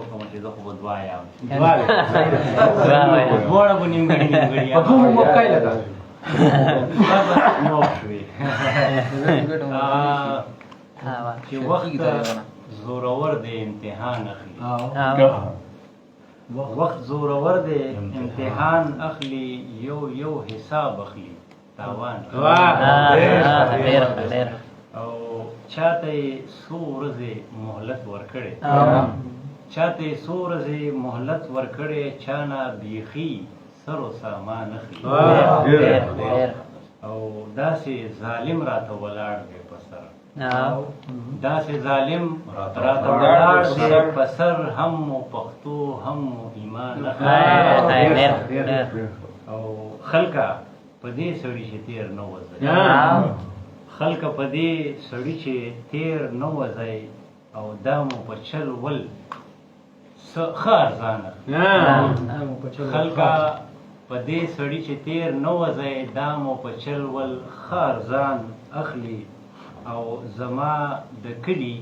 وکړم چې زه خو به دوه یم دواړه به نیمګړي نیمګړي په دوه موقع لګا موږ شوې چې وخت زورور دی امتحان اخلي وخت زورور دی امتحان اخلي یو حساب اخلي تاوان او چاته یې څو ورځې مهلت ورکړې چاته یې څو ورځې مهلت ورکړې چا نه بیخي سر و سامان اخلي او داسې ظالم راته ولاړ دی په سر داسې ظالم راته ولاړ دی په سر هم مو پښتو هم مو ایمان اخلي او خلکه په دې سړي چې تیر نه وځي خلکه په دې سړي چې تیر نه وځي او دا مو په چل ول ښه ارزانه خلکه په دې سړي چې تیر نه وځي دا مو په چل ول ښه ارزان اخلي او زما د کلي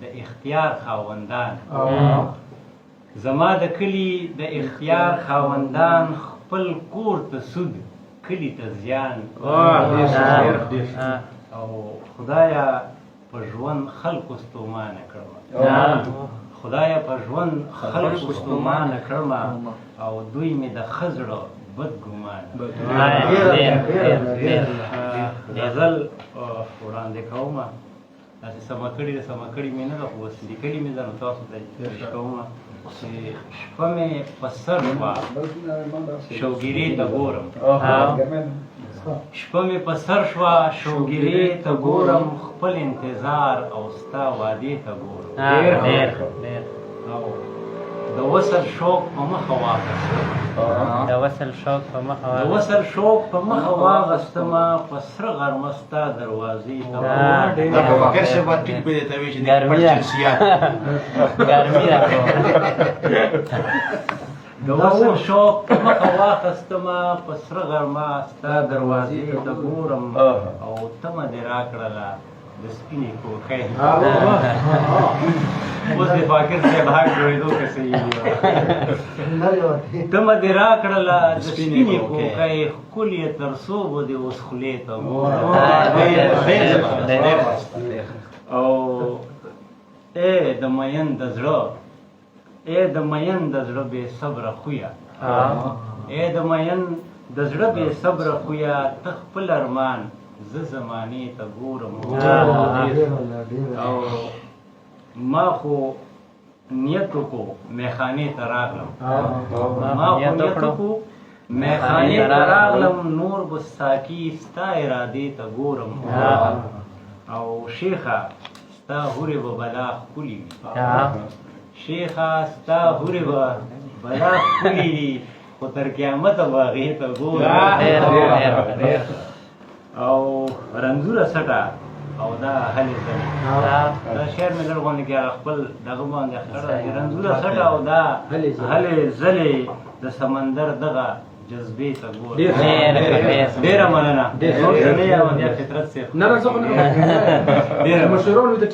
د اختیار خاوندان زما د کلي د اختیار خاوندان خپل کور ته سود کلي ته زیان او خدایا په ژوند خلکو ستومانه کړم خدایا په ژوند خلکو ستومانه کړم او دوی مې د ښه زړه بد ګمان غزل وړاندې کومه داسې سمه کړې ده سمه کړې مې نه ده خو اوس لیکلې مې ده نو تاسو ته پیش کومه چې شپه مې په سر شوه شوګیرې ته ګورم شپه مې په سر شوه شوګیرې ته ګورم خپل انتظار او ستا وعدې ته ګورم او د وصل شوق په مخه واخیستم د وصل شوق په مخه د وصل شوق په مخه واخیستمه په سره غرمه ستا دروازې ته د وصل شوق په مخه واخیستمه په سره غرمه ستا دروازې ته ګورم او تمه دې راکړله د سپینې کوکۍ اوس د فاقر صاحب حق جوړېدو که صحیح دي تمه دې راکړله د سپینې کوکۍ ښکلې تر څو به دې اوس خولې ته ګورم او ای د مین د زړه ای د مین د زړه بې صبره خویه ای د مین د زړه بې صبره خویه ته خپل ارمان زه زمانې ته ګورم او ما خو نیت وکړو میخانې ته راغلم ما خو نیت وکړو میخانې ته راغلم نور به ساقي ستا ارادې ته ګورم او شیخه ستا هورې به بلا ښکلي وي شیخه ستا هورې به بلا ښکلي وي خو تر قیامته به هغې ته ګورم او رنځوره سټه او دا هلې زلې دا شعر مې لږ غوندې کې هغه خپل دغه باندې خړه رنځوره سټه او دا هلې زلې د سمندر دغه جذبې ته ګورم ډېره مننه زه نه یم بیا فطرت صاحب نه نه زه خو نه ډېره مشهورانو د